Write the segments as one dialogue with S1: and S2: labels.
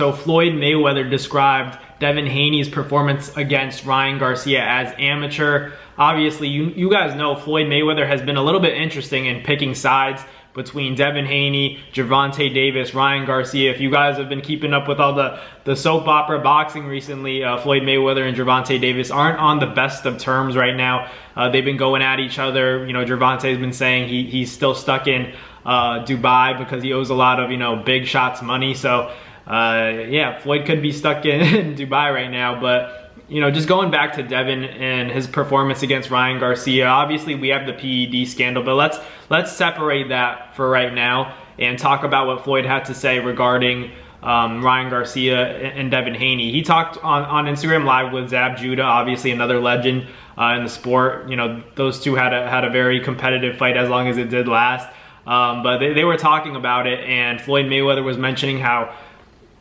S1: So Floyd Mayweather described Devin Haney's performance against Ryan Garcia as amateur. Obviously, you guys know Floyd Mayweather has been a little bit interesting in picking sides between Devin Haney, Gervonta Davis, Ryan Garcia. If you guys have been keeping up with all the soap opera boxing recently, Floyd Mayweather and Gervonta Davis aren't on the best of terms right now. They've been going at each other. You know, Gervonta's been saying he's still stuck in Dubai because he owes a lot of, big shots money. So yeah, Floyd could be stuck in Dubai right now. But just going back to Devin and his performance against Ryan Garcia, obviously we have the PED scandal, but let's separate that for right now and talk about what Floyd had to say regarding Ryan Garcia and Devin Haney. He talked on Instagram Live with Zab Judah, obviously another legend in the sport. Those two had a very competitive fight as long as it did last. But they were talking about it, and Floyd Mayweather was mentioning how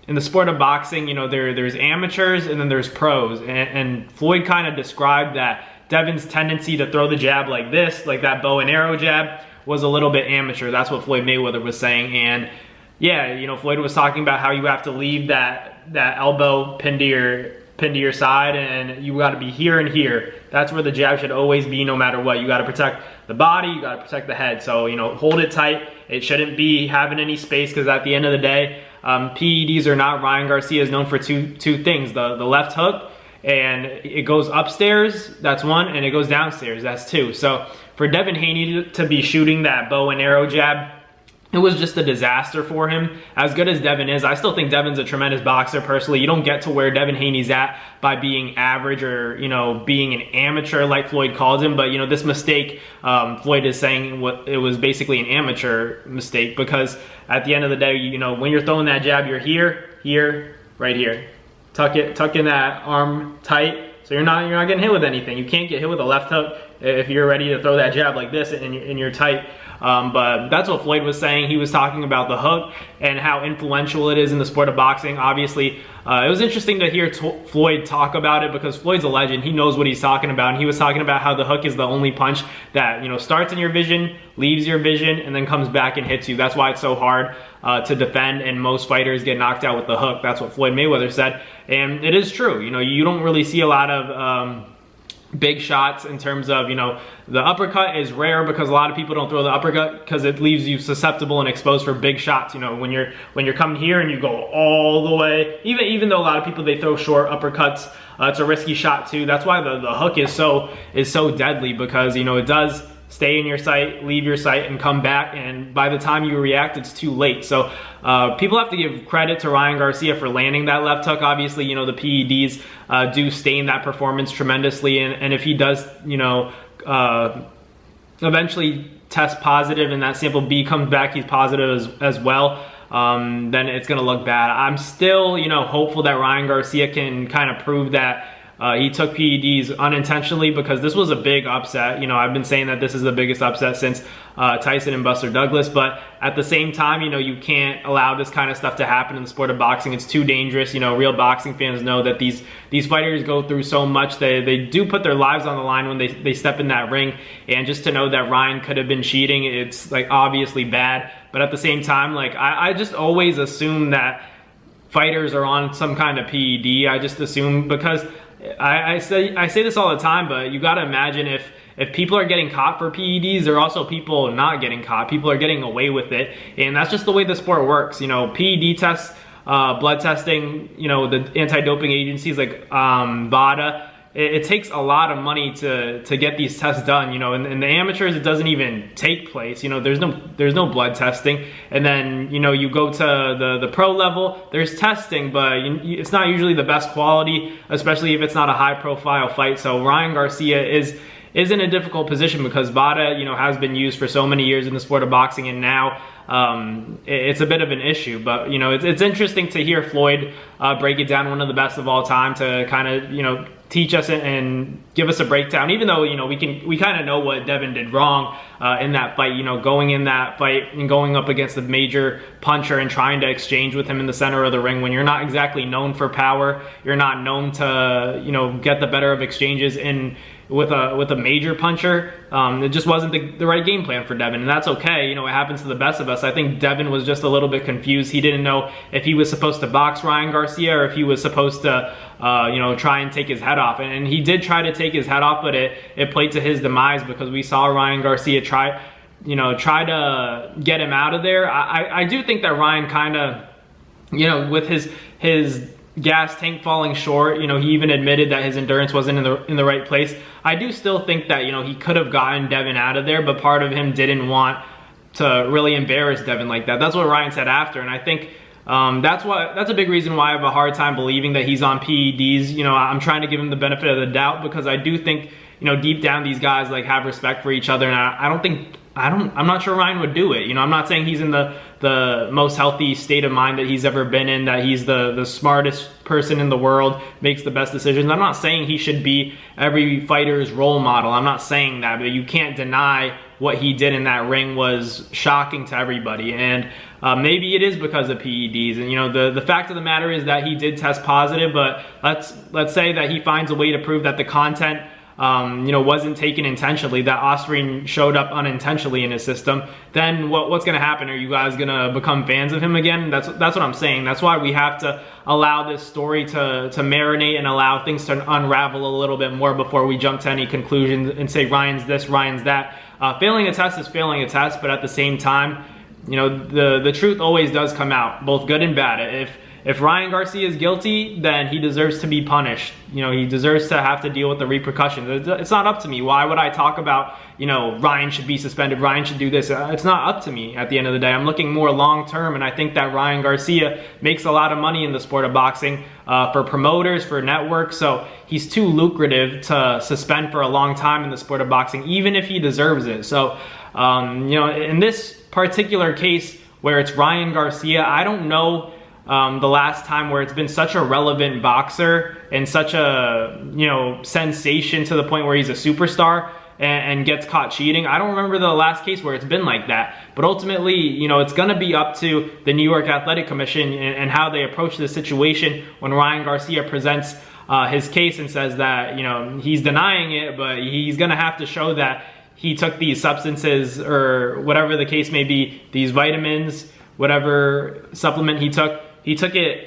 S1: in the sport of boxing, there's amateurs and then there's pros. And Floyd kind of described that Devin's tendency to throw the jab like this, like that bow and arrow jab, was a little bit amateur. That's what Floyd Mayweather was saying. And yeah, Floyd was talking about how you have to leave that elbow pinned to your side, and you got to be here and here. That's where the jab should always be, no matter what. You got to protect the body, you got to protect the head. So hold it tight. It shouldn't be having any space, because at the end of the day, PEDs or not, Ryan Garcia is known for two things: the left hook, and it goes upstairs, that's one, and it goes downstairs, that's two. So for Devin Haney to be shooting that bow and arrow jab, it was just a disaster for him. As good as Devin is, I still think Devin's a tremendous boxer personally. You don't get to where Devin Haney's at by being average or, being an amateur like Floyd called him. But, this mistake, Floyd is saying it was basically an amateur mistake, because at the end of the day, when you're throwing that jab, you're here, right here. Tuck in that arm tight, so you're not getting hit with anything. You can't get hit with a left hook if you're ready to throw that jab like this and you're tight. But that's what Floyd was saying. He was talking about the hook and how influential it is in the sport of boxing. Obviously, it was interesting to hear Floyd talk about it, because Floyd's a legend. He knows what he's talking about. And he was talking about how the hook is the only punch that, starts in your vision, leaves your vision, and then comes back and hits you. That's why it's so hard to defend, and most fighters get knocked out with the hook. That's what Floyd Mayweather said. And it is true. You don't really see a lot of big shots in terms of, the uppercut is rare, because a lot of people don't throw the uppercut because it leaves you susceptible and exposed for big shots. When you're coming here and you go all the way, even though a lot of people, they throw short uppercuts, it's a risky shot too. That's why the hook is so deadly, because it does stay in your sight, leave your sight, and come back, and by the time you react, it's too late. So people have to give credit to Ryan Garcia for landing that left hook. Obviously, the PEDs do stain that performance tremendously, and if he does, eventually test positive and that sample B comes back, he's positive as well, then it's gonna look bad. I'm still, hopeful that Ryan Garcia can kind of prove that he took PEDs unintentionally, because this was a big upset. I've been saying that this is the biggest upset since Tyson and Buster Douglas, but at the same time, you can't allow this kind of stuff to happen in the sport of boxing. It's too dangerous. Real boxing fans know that these fighters go through so much. They do put their lives on the line when they step in that ring, and just to know that Ryan could have been cheating, it's obviously bad. But at the same time, I just always assume that fighters are on some kind of PED. I just assume, because I say this all the time, but you got to imagine if people are getting caught for PEDs, there are also people not getting caught. People are getting away with it, and that's just the way the sport works. PED tests, blood testing, the anti-doping agencies like VADA, it takes a lot of money to get these tests done. In the amateurs, it doesn't even take place. There's no blood testing. And then you go to the pro level, there's testing, but it's not usually the best quality, especially if it's not a high profile fight. So Ryan Garcia is in a difficult position, because VADA has been used for so many years in the sport of boxing, and now it's a bit of an issue. But it's interesting to hear Floyd break it down, one of the best of all time, to kind of teach us and give us a breakdown, even though we kind of know what Devin did wrong in that fight. Going in that fight and going up against a major puncher and trying to exchange with him in the center of the ring, when you're not exactly known for power, you're not known to get the better of exchanges in with a major puncher. It just wasn't the right game plan for Devin, and that's okay. You know, it happens to the best of us. I think Devin was just a little bit confused. He didn't know if he was supposed to box Ryan Garcia or if he was supposed to, you know, try and take his head off. And he did try to take his head off, but it played to his demise because we saw Ryan Garcia try to get him out of there. I do think that Ryan kind of, you know, with his gas tank falling short, you know, he even admitted that his endurance wasn't in the right place. I do still think that, you know, he could have gotten Devin out of there, but part of him didn't want to really embarrass Devin like that. That's what Ryan said after, and I think that's a big reason why I have a hard time believing that he's on PEDs. You know, I'm trying to give him the benefit of the doubt because I do think, you know, deep down these guys like have respect for each other, and I'm not sure Ryan would do it. You know, I'm not saying he's in the most healthy state of mind that he's ever been in, that he's the smartest person in the world, makes the best decisions. I'm not saying he should be every fighter's role model. I'm not saying that, but you can't deny what he did in that ring was shocking to everybody. And maybe it is because of PEDs. And, you know, the fact of the matter is that he did test positive, but let's say that he finds a way to prove that the content you know, wasn't taken intentionally, that Ostarine showed up unintentionally in his system, then what's going to happen? Are you guys going to become fans of him again? That's what I'm saying. That's why we have to allow this story to marinate and allow things to unravel a little bit more before we jump to any conclusions and say Ryan's this, Ryan's that. Failing a test is failing a test, but at the same time, you know, the truth always does come out, both good and bad. If Ryan Garcia is guilty, then he deserves to be punished. You know, he deserves to have to deal with the repercussions. It's not up to me. Why would I talk about, you know, Ryan should be suspended, Ryan should do this? It's not up to me at the end of the day. I'm looking more long term, and I think that Ryan Garcia makes a lot of money in the sport of boxing for promoters, for networks, so he's too lucrative to suspend for a long time in the sport of boxing, even if he deserves it. So, you know, in this particular case where it's Ryan Garcia, I don't know the last time where it's been such a relevant boxer and such a, you know, sensation to the point where he's a superstar and gets caught cheating. I don't remember the last case where it's been like that. But ultimately, you know, it's going to be up to the New York Athletic Commission and how they approach the situation when Ryan Garcia presents his case and says that, you know, he's denying it, but he's going to have to show that he took these substances or whatever the case may be, these vitamins, whatever supplement he took it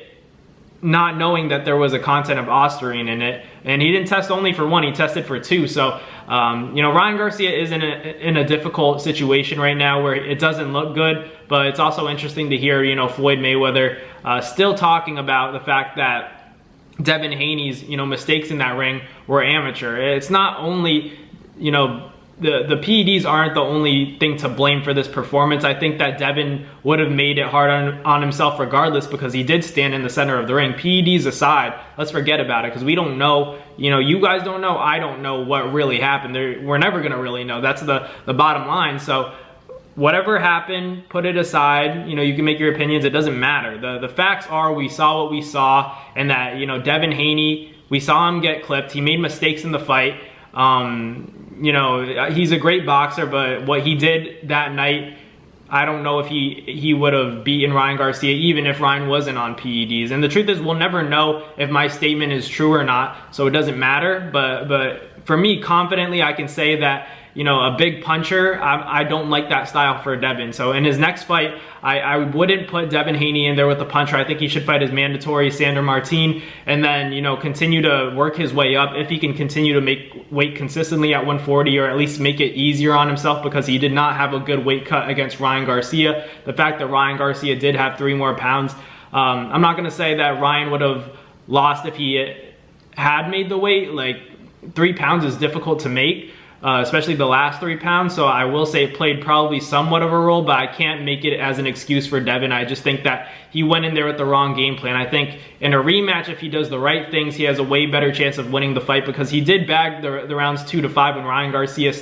S1: not knowing that there was a content of Ostarine in it, and he didn't test only for one, he tested for two. So, you know, Ryan Garcia is in a difficult situation right now where it doesn't look good, but it's also interesting to hear, you know, Floyd Mayweather still talking about the fact that Devin Haney's, you know, mistakes in that ring were amateur. It's not only, you know, the PEDs aren't the only thing to blame for this performance. I think that Devin would have made it hard on himself regardless because he did stand in the center of the ring. PEDs aside, let's forget about it because we don't know, you know, you guys don't know, I don't know what really happened. We're never going to really know. That's the bottom line. So whatever happened, put it aside. You know, you can make your opinions. It doesn't matter. The facts are we saw what we saw, and that, you know, Devin Haney, we saw him get clipped. He made mistakes in the fight. You know, he's a great boxer, but what he did that night, I don't know if he would have beaten Ryan Garcia even if Ryan wasn't on PEDs. And the truth is, we'll never know if my statement is true or not, so it doesn't matter. But for me, confidently, I can say that, you know, a big puncher, I don't like that style for Devin. So in his next fight, I wouldn't put Devin Haney in there with the puncher. I think he should fight his mandatory Sandor Martin and then, you know, continue to work his way up if he can continue to make weight consistently at 140, or at least make it easier on himself, because he did not have a good weight cut against Ryan Garcia. The fact that Ryan Garcia did have 3 more pounds, I'm not going to say that Ryan would have lost if he had made the weight. Like, 3 pounds is difficult to make. Especially the last 3 pounds, so I will say it played probably somewhat of a role, but I can't make it as an excuse for Devin. I just think that he went in there with the wrong game plan. I think in a rematch, if he does the right things, he has a way better chance of winning the fight, because he did bag the rounds 2 to 5 when Ryan Garcia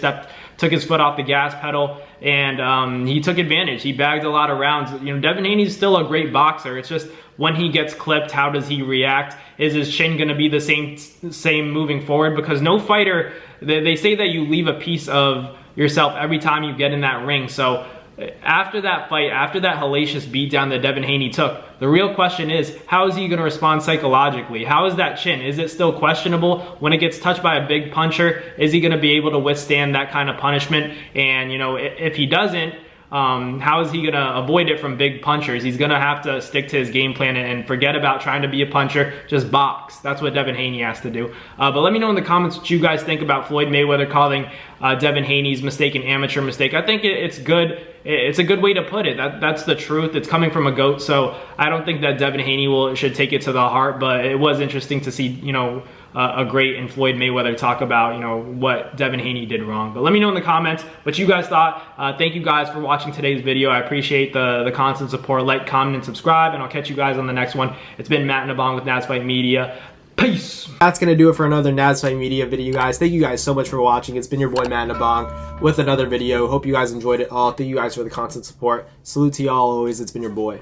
S1: took his foot off the gas pedal, and he took advantage. He bagged a lot of rounds. You know, Devin Haney's still a great boxer. It's just when he gets clipped, how does he react? Is his chin going to be the same moving forward? Because no fighter, they say that you leave a piece of yourself every time you get in that ring. So after that fight, after that hellacious beatdown that Devin Haney took, the real question is, how is he going to respond psychologically? How is that chin? Is it still questionable when it gets touched by a big puncher? Is he going to be able to withstand that kind of punishment? And, you know, if he doesn't, how is he going to avoid it from big punchers? He's going to have to stick to his game plan and forget about trying to be a puncher, just box. That's what Devin Haney has to do. But let me know in the comments what you guys think about Floyd Mayweather calling Devin Haney's mistake an amateur mistake. I think it's good. It's a good way to put it. That's the truth. It's coming from a GOAT, so I don't think that Devin Haney should take it to the heart, but it was interesting to see, you know, a great and Floyd Mayweather talk about, you know, what Devin Haney did wrong. But let me know in the comments what you guys thought. Thank you guys for watching today's video. I appreciate the constant support. Like, comment, and subscribe, and I'll catch you guys on the next one. It's been Matt Nabong with Nads Fight Media. Peace. That's going to do it for another Nads Fight Media video, guys. Thank you guys so much for watching. It's been your boy, Matt Nabong, with another video. Hope you guys enjoyed it all. Thank you guys for the constant support. Salute to y'all always. It's been your boy.